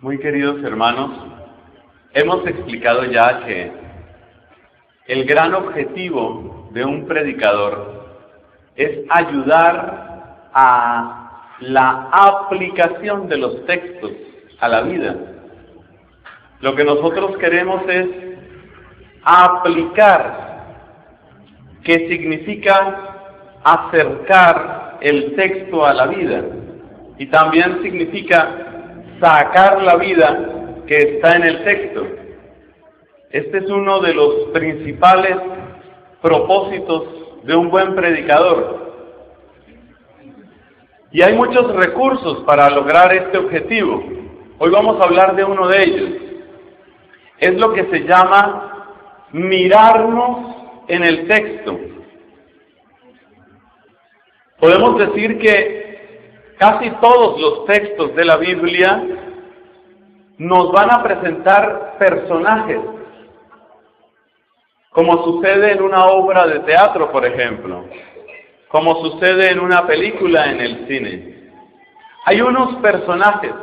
Muy queridos hermanos, hemos explicado ya que el gran objetivo de un predicador es ayudar a la aplicación de los textos a la vida. Lo que nosotros queremos es aplicar, que significa acercar el texto a la vida, y también significa sacar la vida que está en el texto. Este es uno de los principales propósitos de un buen predicador. Y hay muchos recursos para lograr este objetivo. Hoy vamos a hablar de uno de ellos. Es lo que se llama mirarnos en el texto. Podemos decir que casi todos los textos de la Biblia nos van a presentar personajes, como sucede en una obra de teatro, por ejemplo, como sucede en una película en el cine. Hay unos personajes,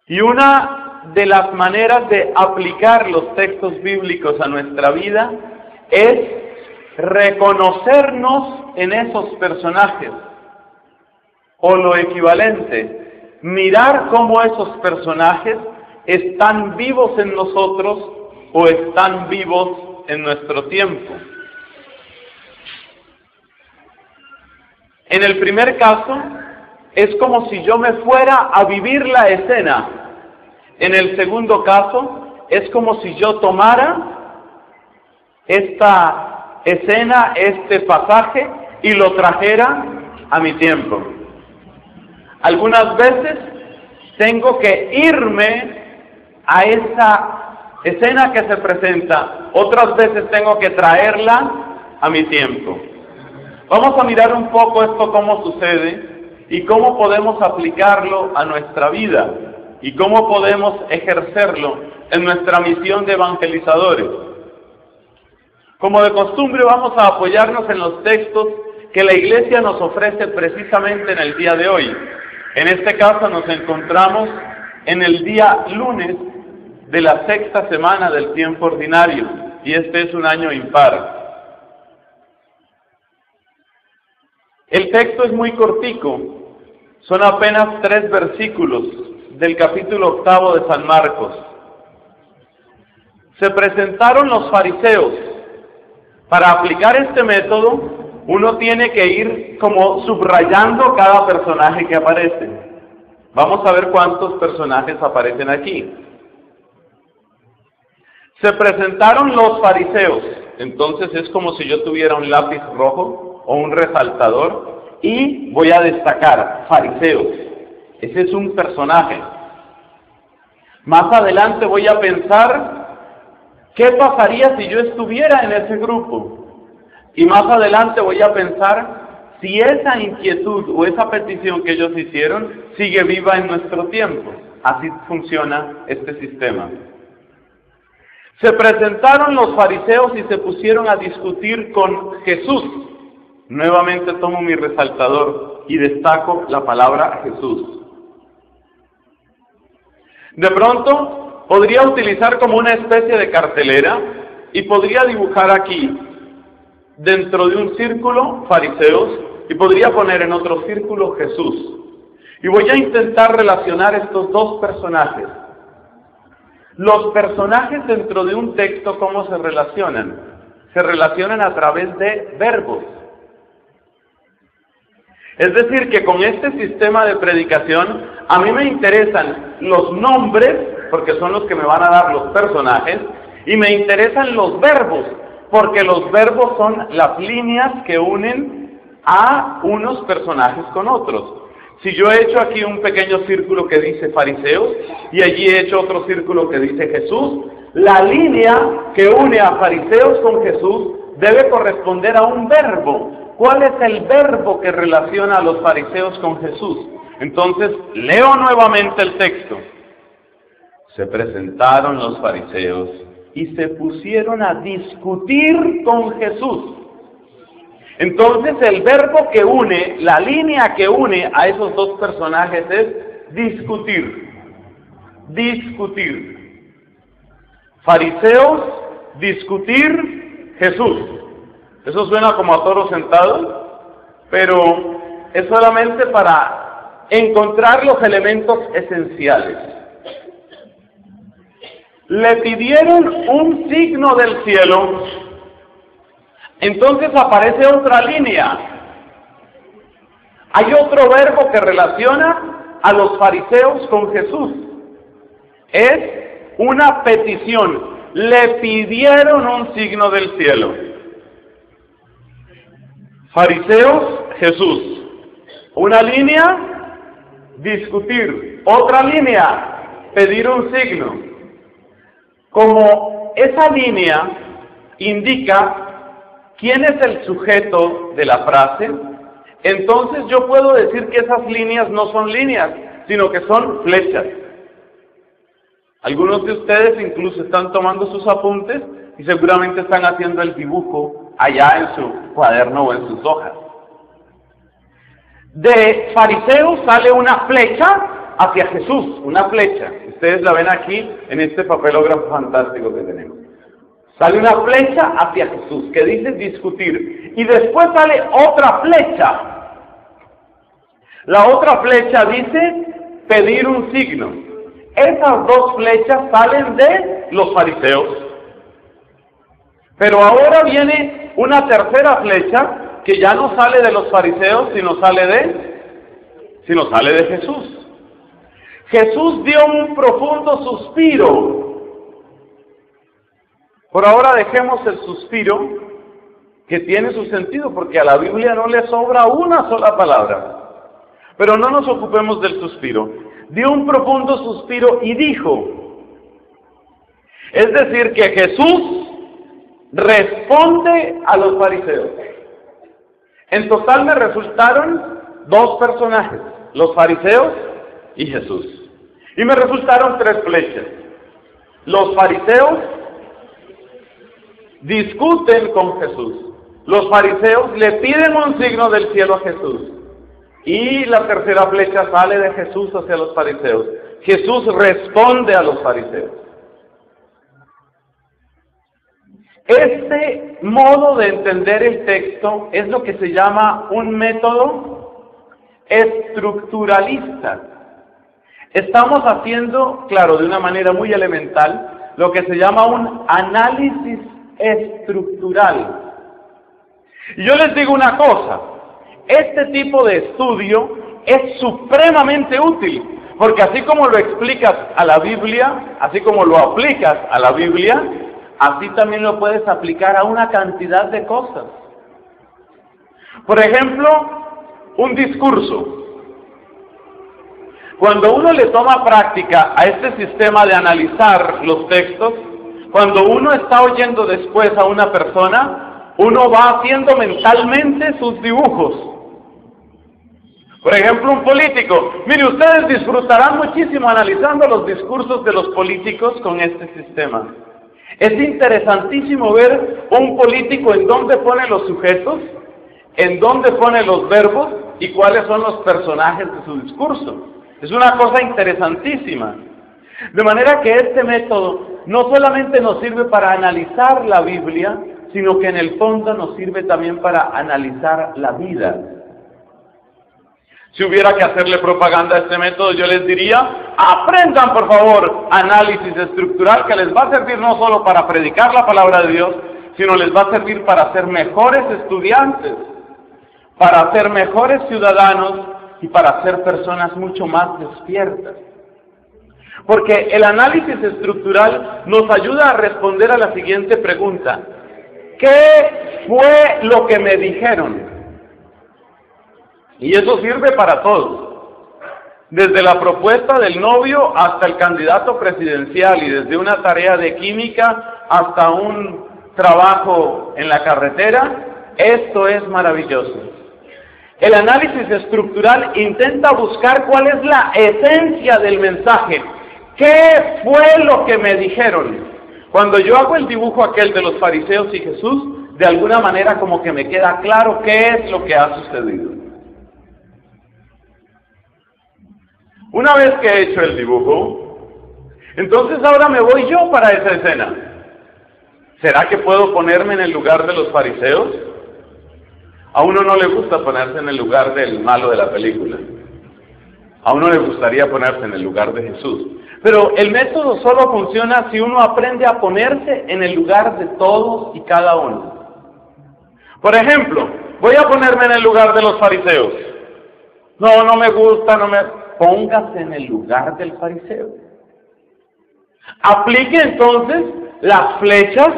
y una de las maneras de aplicar los textos bíblicos a nuestra vida es reconocernos en esos personajes, o lo equivalente, mirar cómo esos personajes están vivos en nosotros o están vivos en nuestro tiempo. En el primer caso, es como si yo me fuera a vivir la escena. En el segundo caso, es como si yo tomara esta escena, este pasaje, y lo trajera a mi tiempo. Algunas veces tengo que irme a esa escena que se presenta, otras veces tengo que traerla a mi tiempo. Vamos a mirar un poco esto cómo sucede y cómo podemos aplicarlo a nuestra vida y cómo podemos ejercerlo en nuestra misión de evangelizadores. Como de costumbre, vamos a apoyarnos en los textos que la Iglesia nos ofrece precisamente en el día de hoy. En este caso nos encontramos en el día lunes de la sexta semana del tiempo ordinario, y este es un año impar. El texto es muy cortico, son apenas 3 versículos del capítulo 8 de San Marcos. Se presentaron los fariseos. Para aplicar este método, uno tiene que ir como subrayando cada personaje que aparece. Vamos a ver cuántos personajes aparecen aquí. Se presentaron los fariseos. Entonces es como si yo tuviera un lápiz rojo o un resaltador y voy a destacar fariseos. Ese es un personaje. Más adelante voy a pensar ¿qué pasaría si yo estuviera en ese grupo? Y más adelante voy a pensar si esa inquietud o esa petición que ellos hicieron sigue viva en nuestro tiempo. Así funciona este sistema. Se presentaron los fariseos y se pusieron a discutir con Jesús. Nuevamente tomo mi resaltador y destaco la palabra Jesús. De pronto podría utilizar como una especie de cartelera y podría dibujar aquí, dentro de un círculo, fariseos, y podría poner en otro círculo Jesús. Y voy a intentar relacionar estos dos personajes. Los personajes dentro de un texto, ¿cómo se relacionan? Se relacionan a través de verbos. Es decir, que con este sistema de predicación, a mí me interesan los nombres, porque son los que me van a dar los personajes, y me interesan los verbos, porque los verbos son las líneas que unen a unos personajes con otros. Si yo he hecho aquí un pequeño círculo que dice fariseos, y allí he hecho otro círculo que dice Jesús, la línea que une a fariseos con Jesús debe corresponder a un verbo. ¿Cuál es el verbo que relaciona a los fariseos con Jesús? Entonces, leo nuevamente el texto. Se presentaron los fariseos y se pusieron a discutir con Jesús. Entonces el verbo que une, la línea que une a esos dos personajes es discutir. Discutir. Fariseos, discutir, Jesús. Eso suena como a toro sentado, pero es solamente para encontrar los elementos esenciales. Le pidieron un signo del cielo, entonces aparece otra línea. Hay otro verbo que relaciona a los fariseos con Jesús. Es una petición. Le pidieron un signo del cielo. Fariseos, Jesús. Una línea, discutir. Otra línea, pedir un signo. Como esa línea indica quién es el sujeto de la frase, entonces yo puedo decir que esas líneas no son líneas, sino que son flechas. Algunos de ustedes incluso están tomando sus apuntes y seguramente están haciendo el dibujo allá en su cuaderno o en sus hojas. De fariseos sale una flecha hacia Jesús, una flecha. Ustedes la ven aquí en este papelógrafo fantástico que tenemos. Sale una flecha hacia Jesús que dice discutir. Y después sale otra flecha. La otra flecha dice pedir un signo. Esas dos flechas salen de los fariseos. Pero ahora viene una tercera flecha que ya no sale de los fariseos, sino sale de Jesús. Jesús dio un profundo suspiro. Por ahora dejemos el suspiro, que tiene su sentido, porque a la Biblia no le sobra una sola palabra. Pero no nos ocupemos del suspiro. Dio un profundo suspiro y dijo. Es decir, que Jesús responde a los fariseos. En total me resultaron dos personajes, los fariseos y Jesús. Y me resultaron tres flechas. Los fariseos discuten con Jesús. Los fariseos le piden un signo del cielo a Jesús. Y la tercera flecha sale de Jesús hacia los fariseos. Jesús responde a los fariseos. Este modo de entender el texto es lo que se llama un método estructuralista. Estamos haciendo, claro, de una manera muy elemental, lo que se llama un análisis estructural. Y yo les digo una cosa, este tipo de estudio es supremamente útil, porque así como lo explicas a la Biblia, así como lo aplicas a la Biblia, así también lo puedes aplicar a una cantidad de cosas. Por ejemplo, un discurso. Cuando uno le toma práctica a este sistema de analizar los textos, cuando uno está oyendo después a una persona, uno va haciendo mentalmente sus dibujos. Por ejemplo, un político. Mire, ustedes disfrutarán muchísimo analizando los discursos de los políticos con este sistema. Es interesantísimo ver un político en dónde pone los sujetos, en dónde pone los verbos y cuáles son los personajes de su discurso. Es una cosa interesantísima. De manera que este método no solamente nos sirve para analizar la Biblia, sino que en el fondo nos sirve también para analizar la vida. Si hubiera que hacerle propaganda a este método, yo les diría, aprendan por favor análisis estructural, que les va a servir no solo para predicar la palabra de Dios, sino les va a servir para ser mejores estudiantes, para ser mejores ciudadanos y para ser personas mucho más despiertas. Porque el análisis estructural nos ayuda a responder a la siguiente pregunta: ¿qué fue lo que me dijeron? Y eso sirve para todos, desde la propuesta del novio hasta el candidato presidencial, y desde una tarea de química hasta un trabajo en la carretera. Esto es maravilloso. El análisis estructural intenta buscar cuál es la esencia del mensaje. ¿Qué fue lo que me dijeron? Cuando yo hago el dibujo aquel de los fariseos y Jesús, de alguna manera como que me queda claro qué es lo que ha sucedido. Una vez que he hecho el dibujo, entonces ahora me voy yo para esa escena. ¿Será que puedo ponerme en el lugar de los fariseos? A uno no le gusta ponerse en el lugar del malo de la película. A uno le gustaría ponerse en el lugar de Jesús. Pero el método solo funciona si uno aprende a ponerse en el lugar de todos y cada uno. Por ejemplo, voy a ponerme en el lugar de los fariseos. No me gusta, Póngase en el lugar del fariseo. Aplique entonces las flechas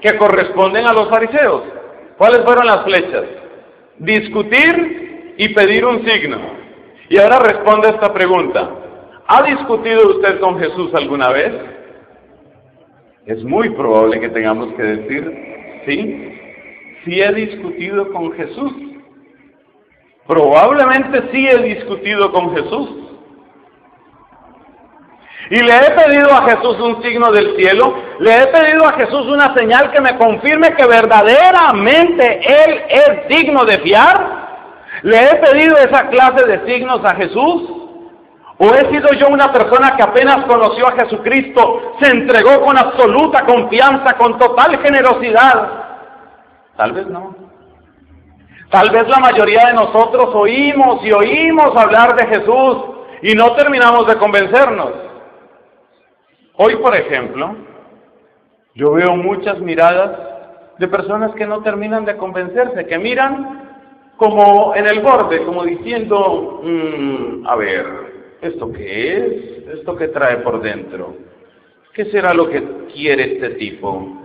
que corresponden a los fariseos. ¿Cuáles fueron las flechas? Discutir y pedir un signo. Y ahora responde esta pregunta. ¿Ha discutido usted con Jesús alguna vez? Es muy probable que tengamos que decir, sí, sí he discutido con Jesús. Probablemente sí he discutido con Jesús. Y le he pedido a Jesús un signo del cielo, le he pedido a Jesús una señal que me confirme que verdaderamente Él es digno de fiar. ¿Le he pedido esa clase de signos a Jesús? ¿O he sido yo una persona que apenas conoció a Jesucristo, se entregó con absoluta confianza, con total generosidad? Tal vez no. Tal vez la mayoría de nosotros oímos y oímos hablar de Jesús y no terminamos de convencernos. Hoy, por ejemplo, yo veo muchas miradas de personas que no terminan de convencerse, que miran como en el borde, como diciendo, a ver, ¿esto qué es? ¿Esto qué trae por dentro? ¿Qué será lo que quiere este tipo?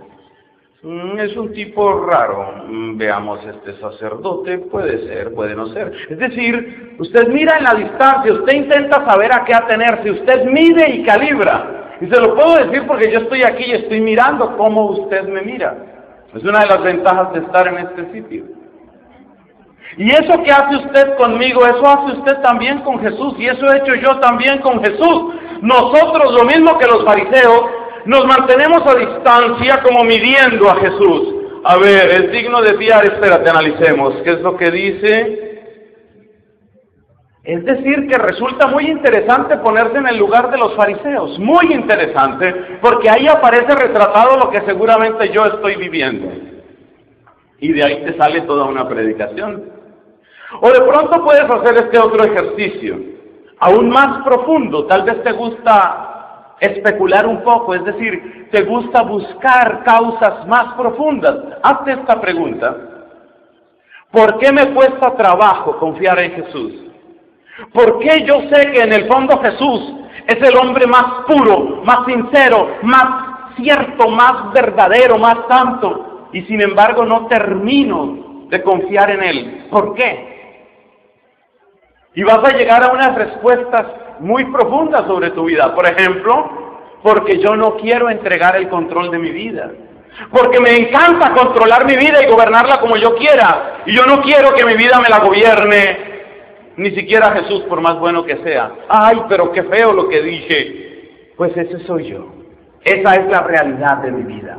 Es un tipo raro. Veamos, este sacerdote puede ser, puede no ser. Es decir, usted mira en la distancia, usted intenta saber a qué atenerse, usted mide y calibra. Y se lo puedo decir porque yo estoy aquí y estoy mirando cómo usted me mira. Es una de las ventajas de estar en este sitio. Y eso que hace usted conmigo, eso hace usted también con Jesús, y eso he hecho yo también con Jesús. Nosotros, lo mismo que los fariseos, nos mantenemos a distancia como midiendo a Jesús. A ver, es digno de fiar, espérate, analicemos. ¿Qué es lo que dice? Es decir, que resulta muy interesante ponerse en el lugar de los fariseos, muy interesante, porque ahí aparece retratado lo que seguramente yo estoy viviendo. Y de ahí te sale toda una predicación. O de pronto puedes hacer este otro ejercicio, aún más profundo. Tal vez te gusta especular un poco, es decir, te gusta buscar causas más profundas. Hazte esta pregunta: ¿por qué me cuesta trabajo confiar en Jesús? ¿Por qué yo sé que en el fondo Jesús es el hombre más puro, más sincero, más cierto, más verdadero, más santo, y sin embargo no termino de confiar en Él? ¿Por qué? Y vas a llegar a unas respuestas muy profundas sobre tu vida. Por ejemplo, porque yo no quiero entregar el control de mi vida. Porque me encanta controlar mi vida y gobernarla como yo quiera. Y yo no quiero que mi vida me la gobierne ni siquiera Jesús, por más bueno que sea. Ay, pero qué feo lo que dije. Pues ese soy yo. Esa es la realidad de mi vida.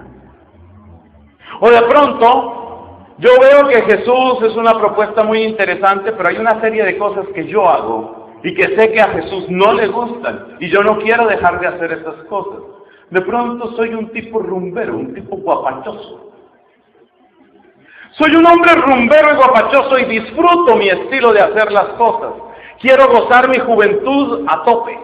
O de pronto, yo veo que Jesús es una propuesta muy interesante, pero hay una serie de cosas que yo hago y que sé que a Jesús no le gustan, y yo no quiero dejar de hacer esas cosas. De pronto soy un tipo rumbero, un tipo guapachoso. Soy un hombre rumbero y guapachoso y disfruto mi estilo de hacer las cosas. Quiero gozar mi juventud a tope.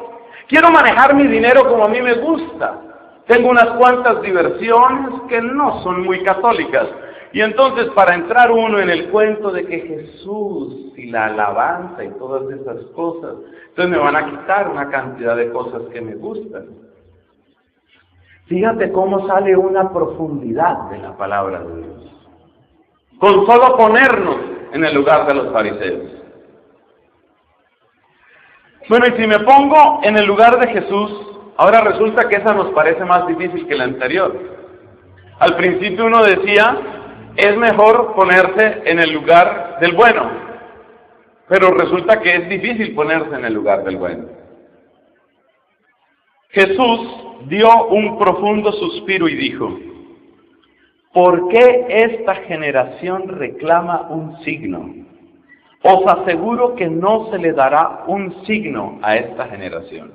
Quiero manejar mi dinero como a mí me gusta. Tengo unas cuantas diversiones que no son muy católicas. Y entonces, para entrar uno en el cuento de que Jesús y la alabanza y todas esas cosas, entonces me van a quitar una cantidad de cosas que me gustan. Fíjate cómo sale una profundidad de la palabra de Dios, con solo ponernos en el lugar de los fariseos. Bueno, y si me pongo en el lugar de Jesús, ahora resulta que esa nos parece más difícil que la anterior. Al principio uno decía, es mejor ponerse en el lugar del bueno, pero resulta que es difícil ponerse en el lugar del bueno. Jesús dio un profundo suspiro y dijo: ¿por qué esta generación reclama un signo? Os aseguro que no se le dará un signo a esta generación.